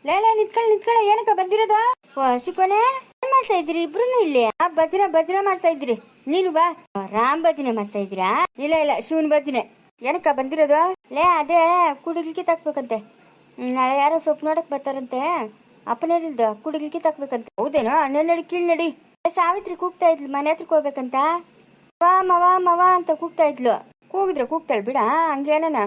ಲೇ ನಿತ್ಕೊಳ್ಳ ಏನಕ್ಕ ಬಂದಿರೋದ? ಶಿಕೋನೆ ಏನ್ ಮಾಡ್ತಾ ಇದ್ರಿ ಇಬ್ರು ಇಲ್ಲಿ? ಭಜನೆ ಮಾಡ್ತಾ ಇದ್ರಿ. ನೀನು ಬಾ. ರಾಮ್ ಭಜನೆ ಮಾಡ್ತಾ ಇದ್ದೀರಾ? ಇಲ್ಲ ಶಿವನ್ ಭಜನೆ. ಏನಕ್ಕ ಬಂದಿರೋದು? ಅದೇ ಕುಡಿಲಿಕ್ಕೆ ತಕ್ಬೇಕಂತೆ. ನಾಳೆ ಯಾರೋ ಸೊಪ್ಪು ನೋಡಕ್ ಬರ್ತಾರಂತೆ. ಅಪ್ಪನೇಳಿಲ್ದ ಕುಡಿಲಿಕ್ಕೆ ತಕ್ಬೇಕಂತೆ. ಹೌದೇನೋ? ನಡಿ ಕೀಳ್ ನಡಿ. ಸಾವಿತ್ರಿ ಕೂಗ್ತಾ ಇದ್ಲು ಮನೆ ಹತ್ರಕ್ಕೆ ಹೋಗ್ಬೇಕಂತ. ಮವ ಅಂತ ಕೂಗ್ತಾ ಇದ್ಲು. ಕೂಗ್ತಾಳೆ ಬಿಡ. ಹಂಗೇನ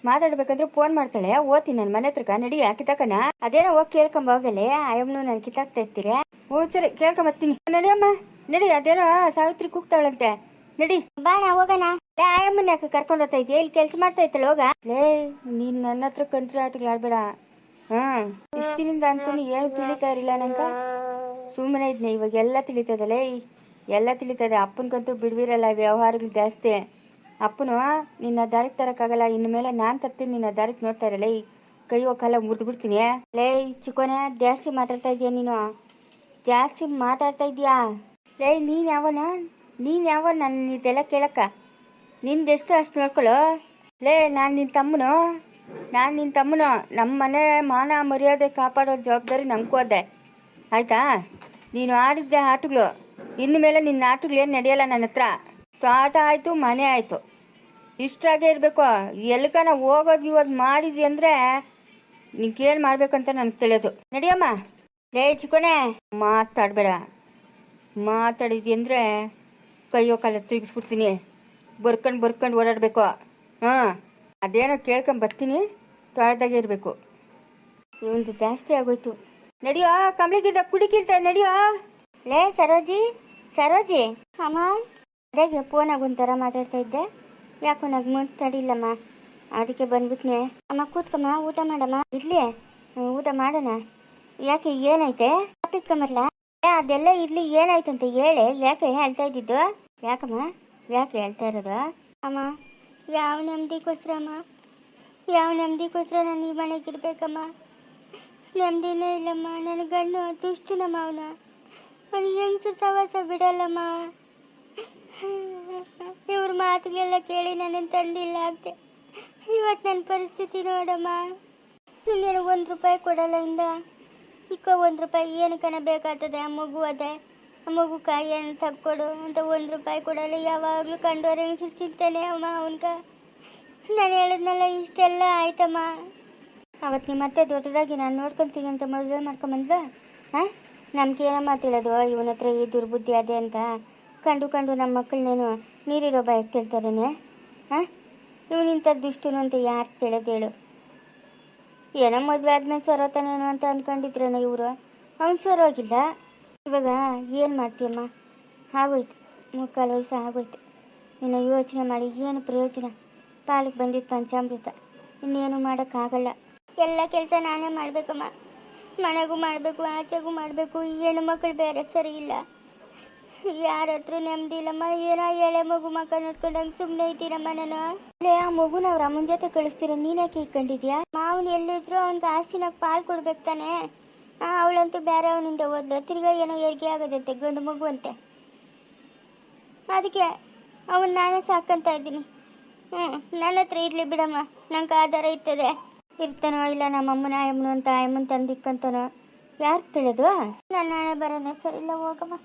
ಮಾತಾಡ್ಬೇಕಂದ್ರೆ ಫೋನ್ ಮಾಡ್ತಾಳೆ. ಓದ್ತೀನಿ ನನ್ನ ಮನೆ ಹತ್ರಕ. ನಡಿ ಕಿತಾಕನ. ಅದೇನೋ ಹೋಗಿ ಕೇಳ್ಕೊಂಬ ಹೋಗಲೆ. ಅಯ್ಯಮ್ಮನು ನಾನು ಕಿತ್ತಾಕ್ತಾ ಇರ್ತೀರ. ಹ್ಞೂ ಸರಿ ಕೇಳ್ಕೊಂಬತ್ತೀನಿ. ನಡಿಯಮ್ಮ ನಡಿ. ಅದೇನೋ ಸಾವಿತ್ರಿ ಕೂಗ್ತಾವಳಂತೆ. ನಡಿ ಬಾಣ ಹೋಗೋಣ. ಅಯ್ಯಮ್ಮನ ಯಾಕೆ ಕರ್ಕೊಂಡು ಹೋಗ್ತಾ ಇದೆಯಾ? ಇಲ್ಲಿ ಕೆಲಸ ಮಾಡ್ತಾ ಇದ್ದಾಳೆ. ಹೋಗ ನೀನ್ ನನ್ನ ಹತ್ರ ಕಂತ್ರಿ ಆಟಗಳು ಆಡ್ಬೇಡ. ಇಷ್ಟಿನಿಂದ ಅಂತೂ ಏನು ತಿಳಿತಾ ಇರಲಿಲ್ಲ ನಂಗ. ಸುಮ್ಮನೆ ಇದ್ನೆ. ಇವಾಗ ಎಲ್ಲ ತಿಳಿತದಲ್ಲೇ. ಎಲ್ಲ ತಿಳಿತದೆ. ಅಪ್ಪನ್ಕಂತೂ ಬಿಡ್ವಿರಲ್ಲ. ವ್ಯವಹಾರಗಳು ಜಾಸ್ತಿ. ಅಪ್ಪನು ನಿನ್ನ ದಾರಿಗೆ ತರಕ್ಕಾಗಲ್ಲ. ಇನ್ನು ಮೇಲೆ ನಾನು ತರ್ತೀನಿ. ನಿನ್ನ ದಾರಿಗೆ ನೋಡ್ತಾ ಇರಲ್ಲ. ಕೈ ಕಾಲ ಮುರಿದು ಬಿಡ್ತೀನಿ. ಚಿಕೋನೆ ಜಾಸ್ತಿ ಮಾತಾಡ್ತಾ ಇದೀಯ ನೀನು. ಜಾಸ್ತಿ ಮಾತಾಡ್ತಾ ಇದೀಯಾ? ನೀನ್ ಯಾವ ನಾನು ಇದೆಲ್ಲ ಕೇಳಕ್ಕ? ನಿಂದೆಷ್ಟು ಅಷ್ಟು ನೋಡ್ಕೊಳ್ಳೋ. ನಾನು ನಿನ್ನ ತಮ್ಮನು. ನಮ್ಮ ಮನೆ ಮಾನ ಮರ್ಯಾದೆ ಕಾಪಾಡೋ ಜವಾಬ್ದಾರಿ ನಂಗೆ ಹೋದೆ. ಆಯ್ತಾ? ನೀನು ಆಡಿದ್ದೆ ಆಟಗಳು. ಇನ್ನು ಮೇಲೆ ನಿನ್ನ ಆಟಗಳು ಏನು ನಡೆಯಲ್ಲ ನನ್ನ ಹತ್ರ. ತೋಟ ಆಯಿತು, ಮನೆ ಆಯಿತು, ಇಷ್ಟಾಗೇ ಇರಬೇಕು. ಎಲ್ಕನ ಹೋಗೋದು ಮಾಡಿದ್ವಿ ಅಂದರೆ ನಿನ್ಗೇನು ಮಾಡ್ಬೇಕಂತ ನನಗೆ ತಿಳಿಯೋದು. ನಡಿಯಮ್ಮ. ಚಿಕೋನೆ ಮಾತಾಡಬೇಡ. ಮಾತಾಡಿದ್ವಿ ಅಂದರೆ ಕೈಯೋ ಕಾಲ ತಿರುಗಿಸ್ಬಿಡ್ತೀನಿ. ಬರ್ಕೊಂಡು ಓಡಾಡಬೇಕು. ಅದೇನೋ ಬರ್ತೀನಿ. ತೋಟದಾಗೆ ಇರಬೇಕು. ಇವಂದು ಜಾಸ್ತಿ ಆಗೋಯ್ತು. ನಡಿಯೋ ಕಂಬಳಿಗಿಡ್ದ ಕುಡಿಕಿರ್ತ. ನಡಿಯೋ. ಸರೋಜಿ ಅಮ್ಮ. ಅದೇ ಫೋನಾಗ ಒಂಥರ ಮಾತಾಡ್ತಾ ಇದ್ದೆ. ಯಾಕೋ ನನಗೆ ಮನ್ಸು ತಡಿಲ್ಲಮ್ಮ. ಅದಕ್ಕೆ ಬಂದ್ಬಿಟ್ನೆ. ಅಮ್ಮ ಕೂತ್ಕಮ್ಮ, ಊಟ ಮಾಡಮ್ಮ. ಇರ್ಲಿ ಊಟ ಮಾಡೋಣ. ಯಾಕೆ ಏನೈತೆ? ಇಟ್ಕೊಂಬರ್ಲ? ಅದೆಲ್ಲ ಇರ್ಲಿ. ಏನಾಯ್ತಂತ ಹೇಳಿ. ಯಾಕೆ ಹೇಳ್ತಾ ಇದ್ದಿದ್ದು? ಯಾಕಮ್ಮ? ಯಾಕೆ ಹೇಳ್ತಾ ಇರೋದು? ಅಮ್ಮ ಯಾವ ನೆಮ್ಮದಿಗೋಸ್ಕರ ನಾನು ಈ ಮನೆಗಿರ್ಬೇಕಮ್ಮ? ನೆಮ್ಮದಿನೇ ಇಲ್ಲಮ್ಮ. ನನ್ನ ಗಂಡು ದುಷ್ಟನಮ್ಮ. ಅವನು ಹೆಂಗಸು ಸವಾಸ ಬಿಡಲ್ಲಮ್ಮ. ಇವ್ರ ಮಾತುಗಳೆಲ್ಲ ಕೇಳಿ ನನ್ನನ್ನು ತಂದಿಲ್ಲ ಆಗ್ತೆ. ಇವತ್ತು ನನ್ನ ಪರಿಸ್ಥಿತಿ ನೋಡಮ್ಮ. ಇನ್ನೇನು 1 ರೂಪಾಯಿ ಕೊಡಲ್ಲ. ಇಕ್ಕ 1 ರೂಪಾಯಿ ಏನಕ್ಕನ ಬೇಕಾಗ್ತದೆ? ಆ ಮಗು ಅದೇ. ಆ ಮಗುಕ ಏನು ತಕ್ಕೊಡು ಅಂತ 1 ರೂಪಾಯಿ ಕೊಡಲ್ಲ. ಯಾವಾಗಲೂ ಕಂಡೋರು ಹೆಂಗಸರು ಚಿಂತಾನೆ ಅಮ್ಮ ಅವನ್ಗ. ನಾನು ಹೇಳಿದ್ನಲ್ಲ ಇಷ್ಟೆಲ್ಲ ಆಯ್ತಮ್ಮ. ಅವತ್ತು ನಿಮ್ಮ ಮತ್ತೆ ದೊಡ್ಡದಾಗಿ ನಾನು ನೋಡ್ಕೊತೀನಿ ಅಂತ ಮದುವೆ ಮಾಡ್ಕೊಂಬಂದ. ನಮ್ಗೆ ಏನಮ್ಮ ತಿಳಿಯೋದು ಇವನ ಹತ್ರ ಈ ದುರ್ಬುದ್ಧಿ ಅದೇ ಅಂತ. ಕಂಡು ನಮ್ಮ ಮಕ್ಕಳನ್ನೇನು ನೀರಿರೋ ಬಾಯಿ ತಿಳ್ತಾರೇನೆ? ಇವನಿಂಥ ದುಷ್ಟನು ಅಂತ ಯಾರು ತಿಳಿಯೋದು ಹೇಳು? ಏನೋ ಮದುವೆ ಆದ್ಮೇಲೆ ಸರೋತಾನೇನೋ ಅಂತ ಅಂದ್ಕೊಂಡಿದ್ರೇನೋ ಇವರು. ಅವ್ನು ಸರೋಗಿಲ್ಲ. ಇವಾಗ ಏನು ಮಾಡ್ತೀಯಮ್ಮ? ಆಗೋಯ್ತು. 3/4 ವಯಸ್ಸು ಆಗೋಯ್ತು. ಇನ್ನು ಯೋಚನೆ ಮಾಡಿ ಏನು ಪ್ರಯೋಜನ? ಪಾಲಕ್ಕೆ ಬಂದಿದ್ದು ಪಂಚಾಮೃತ. ಇನ್ನೇನು ಮಾಡೋಕ್ಕಾಗಲ್ಲ. ಎಲ್ಲ ಕೆಲಸ ನಾನೇ ಮಾಡಬೇಕಮ್ಮ. ಮನೆಗೂ ಮಾಡಬೇಕು, ಆಚೆಗೂ ಮಾಡಬೇಕು. ಈ ಹೆಣ್ಣು ಮಕ್ಕಳು ಬೇರೆ ಸರಿ ಇಲ್ಲ. ಯಾರ ಹತ್ರ ನೆಮ್ಮದಿ ಇಲ್ಲಮ್ಮ. ಏನೋ ಎಳೆ ಮಗು ಮಕ್ಕ ನೋಡ್ಕೊಂಡಂಗೆ ಸುಮ್ಮನೆ ಇದ್ದೀರಮ್ಮ ನಾನು. ಆ ಮಗುನ ಅವ್ರ ಅಮ್ಮನ ಜೊತೆ ಕಳಿಸ್ತೀರ. ನೀನ್ಯಾಕೆ ಇಟ್ಕೊಂಡಿದ್ಯಾ? ಮಾವನು ಎಲ್ಲಿದ್ರು ಅವ್ನಿಗೆ ಆಸ್ತಿನಾಗ ಪಾಲು ಕೊಡ್ಬೇಕು ತಾನೆ. ಅವಳಂತೂ ಬೇರೆ ಅವನಿಂದ ಓದ್ಲು. ತಿರ್ಗಾ ಏನೋ ಹೆರಿಗೆ ಆಗೋದಂತೆ, ಗಂಡು ಮಗು ಅಂತೆ. ಅದಕ್ಕೆ ಅವನು ನಾನೇ ಸಾಕಂತ ಇದ್ದೀನಿ. ನನ್ನ ಹತ್ರ ಇರಲಿ ಬಿಡಮ್ಮ. ನಂಗೆ ಆಧಾರ ಇರ್ತದೆ. ಇರ್ತಾನೋ ಇಲ್ಲ ನಮ್ಮ ಅಮ್ಮನ ಅಂತ ಅಮ್ಮನ ತಂದಿಕ್ಕಂತಾನೋ ಯಾರು ತಿಳಿದು? ನನ್ನ ಹಣೆ ಬರೋನೇ ಸರಿ ಇಲ್ಲ. ಹೋಗಮ್ಮ.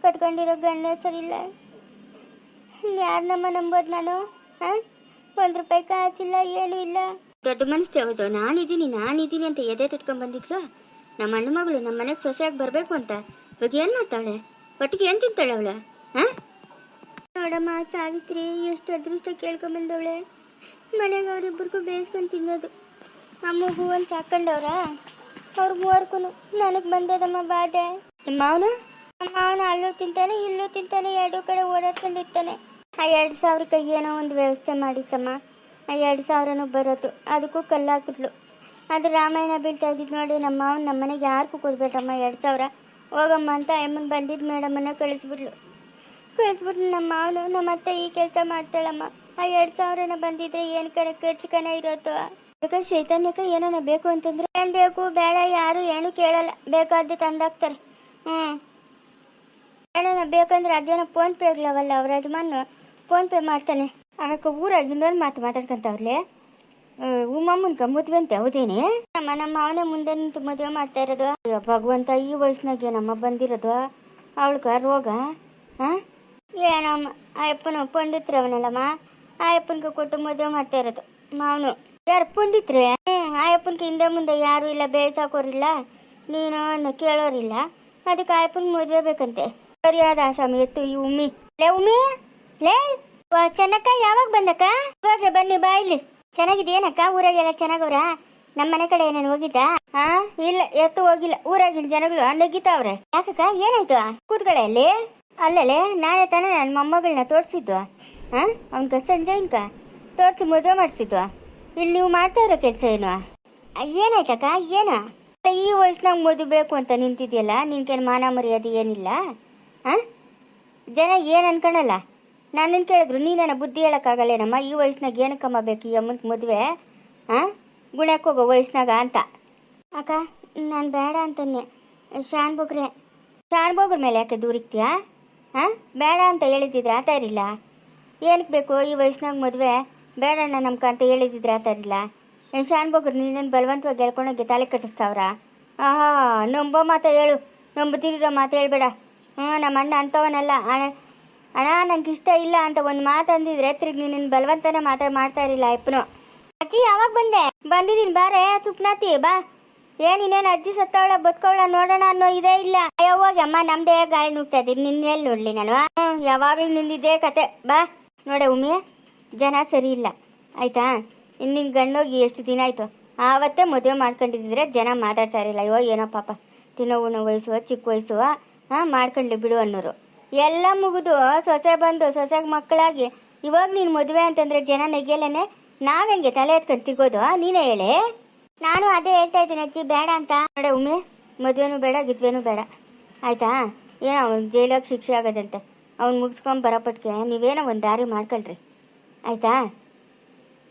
ಕಟ್ಕೊಂಡಿರೋ ಗಂಡೇ ಸರಿ ಇಲ್ಲ. ಯಾರನ್ನಮ್ಮ ನಂಬೋದು ನಾನು? 1 ರೂಪಾಯಿ ಕಾಸಿಲ್ಲ, ಏನೂ ಇಲ್ಲ. ದೊಡ್ಡ ಮನಸ್ಸು ಯಾವುದು? ನಾನಿದ್ದೀನಿ ಅಂತ ಎದೆ ತಟ್ಕೊಂಡ್ ಬಂದಿದ್ಲು ನಮ್ಮ ಅಣ್ಣ ಮಗಳು. ನಮ್ಮ ಮನೆಗೆ ಸೊಸೆಯಾಗಿ ಬರಬೇಕು ಅಂತ. ಇವಾಗ ಏನು ಮಾಡ್ತಾಳೆ? ಒಟ್ಟಿಗೆ ಏನು ತಿಂತಾಳೆ ಅವಳ? ನೋಡಮ್ಮ, ಸಾವಿತ್ರಿ ಎಷ್ಟು ಅದೃಷ್ಟ ಕೇಳ್ಕೊಂಬಂದವಳೆ. ಮನೆಗೆ ಅವರಿಬ್ಬರಿಗೂ ಬೇಯಿಸ್ಕೊಂಡು ತಿನ್ನೋದು. ಆ ಮಗು ಒಂದು ಸಾಕೊಂಡವ್ರ ಅವ್ರ 3ಕ್ಕೂ ನನಗೆ ಬಂದದಮ್ಮ ಬಾಧೆ. ನಿಮ್ಮ ಮಾವನ ಅಲ್ಲೂ ತಿಂತಾನೆ ಇಲ್ಲೂ ತಿಂತಾನೆ. 2 ಕಡೆ ಓಡಾಡ್ಕೊಂಡಿರ್ತಾನೆ. ಆ 2,000 ಏನೋ ಒಂದು ವ್ಯವಸ್ಥೆ ಮಾಡಿತ್ತಮ್ಮ. ಆ 2,000 ಬರೋದು. ಅದಕ್ಕೂ ಕಲ್ಲು ಹಾಕಿದ್ಲು. ಅದು ರಾಮಾಯಣ ಬೀಳ್ತಾ ಇದ್ದಿದ್ದು ನೋಡಿ ನಮ್ಮ ಮಾವನ ನಮ್ಮ ಮನೆಗೆ ಯಾರಿಗೂ ಕೊಡ್ಬೇಕಮ್ಮ 2,000 ಹೋಗಮ್ಮ ಅಂತ ಅಮ್ಮನ ಬಂದಿದ್ದು ಮೇಡಮನ್ನ ಕಳಿಸ್ಬಿಟ್ಲು. ನಮ್ಮ ಮಾವನು ನಮ್ಮ ಅತ್ತೆ ಈ ಕೆಲಸ ಮಾಡ್ತಾಳಮ್ಮ. ಆ 2,000 ಬಂದಿದ್ರೆ ಏನು ಖರ್ಚುಕನ ಇರೋದು. ಅದಕ್ಕೆ ಚೈತನ್ಯಕ್ಕೆ ಏನೋ ಬೇಕು ಅಂತಂದ್ರೆ ಏನು ಬೇಕು ಬೇಡ ಯಾರು ಏನು ಕೇಳಲ್ಲ. ಬೇಕಾದ್ದು ತಂದಾಕ್ತಾರೆ. ಏನೋ ಬೇಕಂದ್ರೆ ಅದೇನೋ ಫೋನ್ಪೇ ಆಗ್ಲವಲ್ಲ. ಅವ್ರ ಯಜಮಾನ ಫೋನ್ಪೇ ಮಾಡ್ತಾನೆ. ಆಮೇಲೆ ಊರಾಗ ಇನ್ನೊಂದು ಮಾತಾಡ್ಕೊಂತವ್ರಲ್ಲೇ. ಉಮ್ಮಮ್ಮನ್ಕ ಮದುವೆ ಅಂತ ಹೌದೇನೆ? ನಮ್ಮ ಅವನೇ ಮುಂದೆ ನಿಂತು ಮದುವೆ ಮಾಡ್ತಾ ಇರೋದು. ಅಯ್ಯೋ ಭಗವಂತ, ಈ ವಯಸ್ಸಿನಾಗೆ ನಮ್ಮ ಬಂದಿರೋದು ಅವಳ್ಗ ರೋಗ. ಹಾಂ ಏನಮ್ಮ ಅಯ್ಯಪ್ಪನ ಪಂಡಿತ್ರವನಲ್ಲಮ್ಮ, ಅಯ್ಯಪ್ಪನ್ಗೆ ಕೊಟ್ಟು ಮದುವೆ ಮಾಡ್ತಾ ಇರೋದು ಮಾವನು. ಯಾರು ಪಂಡಿತ್ರೆ? ಅಯ್ಯಪ್ಪನ್ಗೆ ಹಿಂದೆ ಮುಂದೆ ಯಾರು ಇಲ್ಲ, ಬೇಸಾಕೋರಿಲ್ಲ, ನೀನು ಕೇಳೋರಿಲ್ಲ. ಅದಕ್ಕೆ ಅಯ್ಯಪ್ಪನ ಮದುವೆ ಬೇಕಂತೆ. ಸರಿಯಾದ ಸ್ವಾಮಿ ಎತ್ತು ಈ ಉಮ್ಮಿ. ಉಮ್ಮಿ ಲೇ ಚೆನ್ನಕ್ಕ, ಯಾವಾಗ ಬಂದಕ್ಕ? ಇವಾಗ ಬನ್ನಿ ಬಾ ಇಲ್ಲಿ. ಚೆನ್ನಾಗಿದೆಯೇನಕ್ಕ? ಊರಾಗೆಲ್ಲ ಚೆನ್ನಾಗವ್ರ? ನಮ್ಮ ಮನೆ ಕಡೆ ಏನೇನು ಹೋಗಿದ್ದ? ಹಾ ಇಲ್ಲ ಎತ್ತು ಹೋಗಿಲ್ಲ. ಊರಾಗಿನ ಜನಗಳು ನಗ್ಗಿತಾವ್ರೆ. ಯಾಕಕ್ಕ ಏನಾಯ್ತು? ಕೂತ್ಗಳೆ ಅಲ್ಲಿ. ಅಲ್ಲಲೇ ನಾನೇ ತಾನೇ ನನ್ನ ಮೊಮ್ಮಗಳನ್ನ ತೋರಿಸಿದ್ದು. ಹಾಂ ಅವನ್ಕ ಸಂಜಯನ್ಕ ತೋರಿಸಿ ಮದುವೆ ಮಾಡಿಸಿದ್ವು. ಇಲ್ಲಿ ನೀವು ಮಾಡ್ತಾ ಇರೋ ಕೆಲಸ ಏನು? ಏನಾಯ್ತಕ್ಕ? ಏನು ಈ ವಯಸ್ಸಿನಾಗ ಮದುವೆ ಬೇಕು ಅಂತ ನಿಂತಿದ್ಯಲ್ಲ, ನಿನ್ಗೇನು ಮಾನ ಮರ್ಯಾದೆ ಏನಿಲ್ಲ? ಹಾಂ ಜನ ಏನು ಅನ್ಕೊಳಲ್ಲ? ನನ್ನನ್ನು ಕೇಳಿದ್ರು ನೀನೇನ ಬುದ್ಧಿ ಹೇಳೋಕ್ಕಾಗಲ್ಲೇನಮ್ಮ? ಈ ವಯಸ್ಸಿನಾಗ ಏನಕ್ಕಮ್ಮ ಬೇಕು ಈ ಅಮ್ಮನ ಮದುವೆ? ಹಾಂ ಗುಣ್ಯಕ್ಕೆ ಹೋಗೋ ವಯಸ್ಸಿನಾಗ ಅಂತ. ಅಕ್ಕ ನಾನು ಬೇಡ ಅಂತನ್ನೆ. ಶಾನ್ ಬೋಗ್ರ ಮೇಲೆ ಯಾಕೆ ದೂರಿಕ್ತೀಯಾ? ಹಾಂ ಬೇಡ ಅಂತ ಹೇಳಿದ್ದಿದ್ರೆ ಆತ ಇರಲಿಲ್ಲ. ಏನಕ್ಕೆ ಬೇಕು ಈ ವಯಸ್ಸಿನಾಗ ಮದುವೆ? ಬೇಡಣ್ಣ ನಮ್ಕ ಅಂತ ಹೇಳಿದ್ದಿದ್ರೆ ಆತ ಇರಲಿಲ್ಲ. ಶಾನ್ ಬೋಗ್ರು ನೀನೇನು ಬಲವಂತವಾಗಿ ಹೇಳ್ಕೊಂಡೋಗಿ ತಲೆ ಕಟ್ಟಿಸ್ತಾವ್ರ? ಆಹಾ ನಂಬೋ ಮಾತಾ ಹೇಳು, ನಂಬುತ್ತಿರೋ ಮಾತು ಹೇಳ್ಬೇಡ. ನಮ್ಮ ಅಣ್ಣ ಅಂಥವನಲ್ಲ. ಅಣ್ಣ ನಂಗೆ ಇಷ್ಟ ಇಲ್ಲ ಅಂತ ಒಂದು ಮಾತು ಅಂದಿದ್ರೆ ತಿರ್ಗಿ ನೀನು ಬಲವಂತನ ಮಾಡ್ತಾ ಇರಲಿಲ್ಲ ಅಪ್ಪನು. ಅಜ್ಜಿ ಯಾವಾಗ ಬಂದೆ? ಬಂದಿದ್ದೀನಿ ಬಾರೆ ಸುಪ್ನಾತಿ ಬಾ. ಏನಿನ್ನೇನು ಅಜ್ಜಿ ಸತ್ತವಳ ಬದುಕವಳ ನೋಡೋಣ ಅನ್ನೋ ಇದೇ ಇಲ್ಲ. ಅಯ್ಯೋ ಹೋಗಿ ಅಮ್ಮ, ನಮ್ದೇ ಗಾಳಿ ನುಗ್ತಾ ಇದ್ದೀನಿ, ನಿನ್ನೆಲ್ಲಿ ನೋಡ್ಲಿ ನಾನು? ಯಾವಾಗಲೂ ನಿಂದಿದ್ದೇ ಕತೆ. ಬಾ ನೋಡೆ ಉಮ್ಮಿ, ಜನ ಸರಿ ಇಲ್ಲ ಆಯ್ತಾ? ನಿನ್ನ ಗಂಡೋಗಿ ಎಷ್ಟು ದಿನ ಆಯಿತು? ಆವತ್ತೇ ಮದುವೆ ಮಾಡ್ಕೊಂಡಿದ್ದಿದ್ರೆ ಜನ ಮಾತಾಡ್ತಾ ಇರಲಿಲ್ಲ. ಅಯ್ಯೋ ಏನೋ ಪಾಪ ತಿನ್ನೋವನ ವಯಸ್ಸು ಚಿಕ್ಕ ವಯಸ್ಸು, ಹಾಂ ಮಾಡ್ಕೊಳ್ಳಿ ಬಿಡು ಅನ್ನೋರು. ಎಲ್ಲ ಮುಗಿದು ಸೊಸೆ ಬಂದು ಸೊಸೆಗೆ ಮಕ್ಕಳಾಗಿ ಇವಾಗ ನೀನು ಮದುವೆ ಅಂತಂದರೆ ಜನ ನೆಗೆಯಲ್ಲೇ ನಾವೆಂಗೆ ತಲೆ ಎತ್ಕೊಂಡು ತಿರ್ಗೋದು? ನೀನೇ ಹೇಳಿ. ನಾನು ಅದೇ ಹೇಳ್ತಾ ಇದ್ದೀನಿ ಅಜ್ಜಿ ಬೇಡ ಅಂತ. ನೋಡೆ ಉಮ್ಮಿ, ಮದುವೆನೂ ಬೇಡ ಗಿದ್ವೇನೂ ಬೇಡ ಆಯಿತಾ? ಏನೋ ಅವ್ನು ಜೈಲಾಗ ಶಿಕ್ಷೆ ಆಗೋದಂತೆ. ಅವ್ನು ಮುಗಿಸ್ಕೊಂಡು ಬರೋಪಟ್ಟಿಗೆ ನೀವೇನೋ ಒಂದು ದಾರಿ ಮಾಡ್ಕೊಳ್ರಿ ಆಯಿತಾ?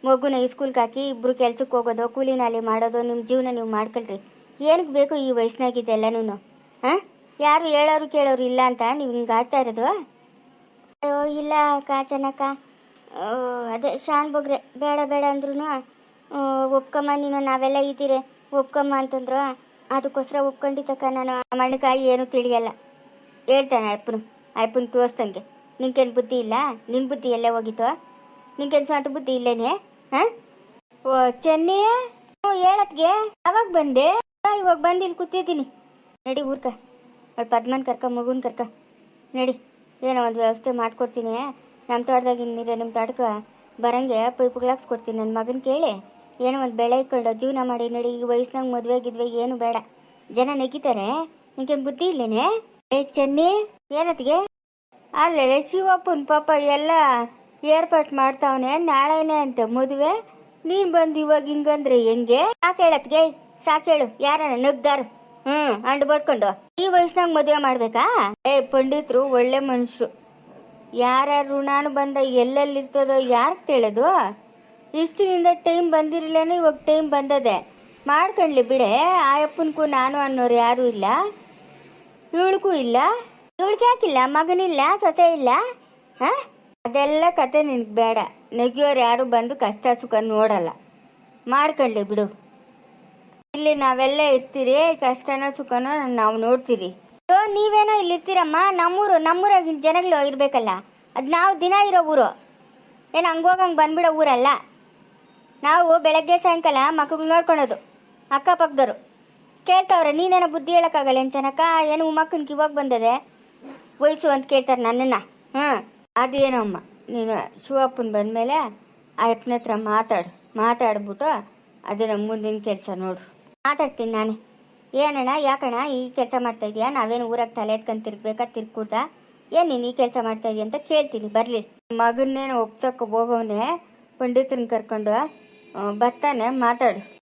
ಮಗುನ ಸ್ಕೂಲ್ಗೆ ಹಾಕಿ ಇಬ್ಬರು ಕೆಲ್ಸಕ್ಕೆ ಹೋಗೋದು, ಕೂಲಿ ನಾಲಿ ಮಾಡೋದು, ನಿಮ್ಮ ಜೀವನ ನೀವು ಮಾಡ್ಕೊಳ್ರಿ. ಏನಕ್ಕೆ ಬೇಕು ಈ ವಯಸ್ಸಿನಾಗಿದ್ದೆಲ್ಲನೂ? ಹಾಂ ಯಾರು ಹೇಳೋರು ಕೇಳೋರು ಇಲ್ಲ ಅಂತ ನೀವು ಹಿಂಗೆ ಆಡ್ತಾ ಇರೋದು? ಅಯ್ಯೋ ಇಲ್ಲ ಅಕ್ಕ ಚೆನ್ನಕ್ಕ, ಅದೇ ಶಾನ್ ಬೋಗ್ರೆ ಬೇಡ ಬೇಡ ಅಂದ್ರೂ ಒಪ್ಕಮ್ಮ ನೀನು, ನಾವೆಲ್ಲ ಇದ್ದೀರಿ ಒಪ್ಕಮ್ಮ ಅಂತಂದ್ರು. ಅದಕ್ಕೋಸ್ಕರ ಒಪ್ಕೊಂಡಿದ್ದಕ್ಕ ನಾನು. ಮಣ್ಣಕಾಯಿ ಏನೂ ತಿಳಿಯಲ್ಲ ಹೇಳ್ತಾನೆ ಅಪ್ಪನ ತೋರಿಸ್ತಂಗೆ. ನಿನ್ಗೇನು ಬುದ್ಧಿ ಇಲ್ಲ? ನಿನ್ನ ಬುದ್ಧಿ ಎಲ್ಲೇ ಹೋಗಿತ್ತು? ನಿನ್ಗೇನು ಸ್ವಂತ ಬುದ್ಧಿ ಇಲ್ಲೇನೆ? ಹಾಂ ಓ ಚೆನ್ನಿ ಹೇಳತ್ಗೆ ಯಾವಾಗ ಬಂದೆ? ಇವಾಗ ಬಂದು ಇಲ್ಲಿ ಕೂತಿದ್ದೀನಿ. ನಡಿ ಊರ್ಕ, ಅವಳು ಪದ್ಮನ್ ಕರ್ಕ ಮಗುನ ಕರ್ಕ ನಡಿ. ಏನೋ ಒಂದು ವ್ಯವಸ್ಥೆ ಮಾಡ್ಕೊಡ್ತೀನಿ. ನಮ್ಮ ತೋಟದಾಗಿನ ನೀರು ನಿಮ್ಮ ತೋಟಕ್ಕೆ ಬರಂಗೆ ಪೈಪುಗಳಾಕ್ಸ್ಕೊಡ್ತೀನಿ. ನನ್ನ ಮಗನ ಕೇಳಿ ಏನೋ ಒಂದು ಬೆಳೆ ಇಟ್ಕೊಂಡು ಜೀವನ ಮಾಡಿ ನಡಿ. ಈ ವಯಸ್ಸಿನಾಗ ಮದುವೆ ಗಿದ್ವೆ ಏನು ಬೇಡ, ಜನ ನೆಗಿತಾರೆ. ನಿನ್ಗೇನು ಬುದ್ಧಿ ಇಲ್ಲೇನೆ? ಚೆನ್ನಿ ಏನತ್ತಿಗೆ? ಅಲ್ಲೇ ಶಿವಪ್ಪನ ಪಾಪ ಎಲ್ಲ ಏರ್ಪಾಟ್ ಮಾಡ್ತಾವನೆ, ನಾಳೆನೆ ಅಂತ ಮದುವೆ. ನೀನು ಬಂದು ಇವಾಗ ಹಿಂಗಂದ್ರೆ ಹೆಂಗೆ? ಸಾಕು ಹೇಳತ್ಗೆ, ಸಾಕು ಹೇಳು. ಯಾರನ್ನ ನಗ್ದಾರು ಅಂಡು ಬಡ್ಕೊಂಡು ಈ ವಯಸ್ಸಿನಾಗ ಮದುವೆ ಮಾಡ್ಬೇಕಾ? ಪಂಡಿತರು ಒಳ್ಳೆ ಮನುಷ್ಯರು. ಯಾರ್ಯಾರ ಋಣಾನು ಬಂದ ಎಲ್ಲೆಲ್ಲಿರ್ತದೋ ಯಾರಿಗೆ ತಿಳಿದು? ಇಷ್ಟಿನಿಂದ ಟೈಮ್ ಬಂದಿರಲೇನೆ, ಇವಾಗ ಟೈಮ್ ಬಂದದೆ. ಮಾಡ್ಕೊಂಡ್ಲಿ ಬಿಡೆ. ಆಯಪ್ಪನ್ಗೂ ನಾನು ಅನ್ನೋರು ಯಾರೂ ಇಲ್ಲ, ಇವಳಿಗೂ ಇಲ್ಲ. ಇವಳಿಗೆ ಯಾಕಿಲ್ಲ? ಮಗನಿಲ್ಲ, ಸೊಸೆ ಇಲ್ಲ. ಹಾಂ ಅದೆಲ್ಲ ಕತೆ ನಿನಗೆ ಬೇಡ. ನೆಗಿಯೋರು ಯಾರು ಬಂದು ಕಷ್ಟ ಸುಖ ನೋಡಲ್ಲ. ಮಾಡ್ಕೊಳ್ಳಿ ಬಿಡು. ಇಲ್ಲಿ ನಾವೆಲ್ಲ ಇರ್ತೀರಿ, ಕಷ್ಟನೋ ಸುಖನೋ ನಾವು ನೋಡ್ತೀರಿ. ನೀವೇನೋ ಇಲ್ಲಿ ಇರ್ತೀರಮ್ಮ. ನಮ್ಮೂರಾಗಿನ ಜನಗಳು ಇರಬೇಕಲ್ಲ, ಅದು ನಾವು ದಿನ ಇರೋ ಊರು. ಏನು ಹಂಗೋಗಂಗೆ ಬಂದ್ಬಿಡೋ ಊರಲ್ಲ ನಾವು. ಬೆಳಗ್ಗೆ ಸಾಯಂಕಾಲ ಮಕ್ಕಳು ನೋಡ್ಕೊಳೋದು. ಅಕ್ಕಪಕ್ಕದವರು ಕೇಳ್ತಾವ್ರೆ. ನೀನೇನೋ ಬುದ್ಧಿ ಹೇಳೋಕ್ಕಾಗಲ್ಲ ಏನು ಚೆನ್ನಕ್ಕ? ಏನು ಮಕ್ಕನಿಗೆ ಇವಾಗ ಬಂದದೆ ವಯಸ್ಸು ಅಂತ ಕೇಳ್ತಾರೆ ನನ್ನನ್ನು. ಅದೇನೋ ಅಮ್ಮ, ನೀನು ಶಿವಪ್ಪನ ಬಂದಮೇಲೆ ಆ ಅಪ್ಪನ ಹತ್ರ ಮಾತಾಡ್ಬಿಟ್ಟು ಅದೇ ನಮ್ಮ ಮುಂದಿನ ಕೆಲಸ ನೋಡು. ಮಾತಾಡ್ತೀನಿ ನಾನೇ. ಏನಣ್ಣ ಯಾಕಣ್ಣ ಈ ಕೆಲಸ ಮಾಡ್ತಾಯಿದ್ಯಾ? ನಾವೇನು ಊರಾಗ ತಲೆ ಎತ್ಕೊಂಡು ತಿರ್ಗಬೇಕಾ? ತಿರ್ಗೂಡ್ದ ಏನು ನೀನು ಈ ಕೆಲಸ ಮಾಡ್ತಾಯಿದ್ಯಾ ಅಂತ ಕೇಳ್ತೀನಿ. ಬರಲಿ. ಮಗನ್ನೇನು ಒಪ್ಸೋಕೆ ಹೋಗೋವನೇ ಪಂಡಿತರನ್ನ ಕರ್ಕೊಂಡು ಬರ್ತಾನೆ.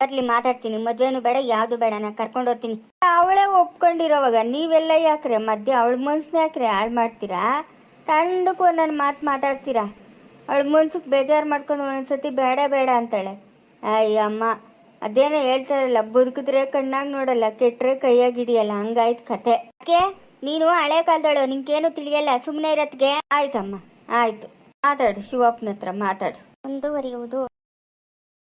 ಬರಲಿ ಮಾತಾಡ್ತೀನಿ. ಮದುವೆನೂ ಬೇಡ ಯಾವುದು ಬೇಡ, ನಾನು ಕರ್ಕೊಂಡು ಹೋಗ್ತೀನಿ. ಅವಳೇ ಒಪ್ಕೊಂಡಿರೋವಾಗ ನೀವೆಲ್ಲ ಯಾಕ್ರೆ ಮಧ್ಯೆ ಅವಳ ಮನ್ಸನ್ನ ಯಾಕ್ರೆ ಹಾಳು ಮಾಡ್ತೀರಾ? ತಂಡಕ್ಕೂ ನನ್ನ ಮಾತಾಡ್ತೀರಾ? ಅವಳ ಮನ್ಸಿಗೆ ಬೇಜಾರು ಮಾಡ್ಕೊಂಡು ಒಂದೊಂದ್ಸತಿ ಬೇಡ ಬೇಡ ಅಂತಾಳೆ. ಅಯ್ಯಮ್ಮ ಅದೇನೋ ಹೇಳ್ತಾರಲ್ಲ, ಬದುಕಿದ್ರೆ ಕಣ್ಣಾಗ ನೋಡಲ್ಲ, ಕೆಟ್ಟರೆ ಕೈಯಾಗಿ ಹಿಡಿಯಲ್ಲ, ಹಂಗಾಯ್ತು ಕತೆ. ಯಾಕೆ ನೀನು ಹಳೆ ಕಾಲದಳು, ನಿಂಗೇನು ತಿಳಿಯಲ್ಲ, ಸುಮ್ಮನೆ ಇರತ್ಗೆ. ಆಯ್ತಮ್ಮ ಆಯ್ತು, ಮಾತಾಡು ಶಿವಪ್ಪನ ಹತ್ರ ಮಾತಾಡು. ಮುಂದುವರಿಯುವುದು.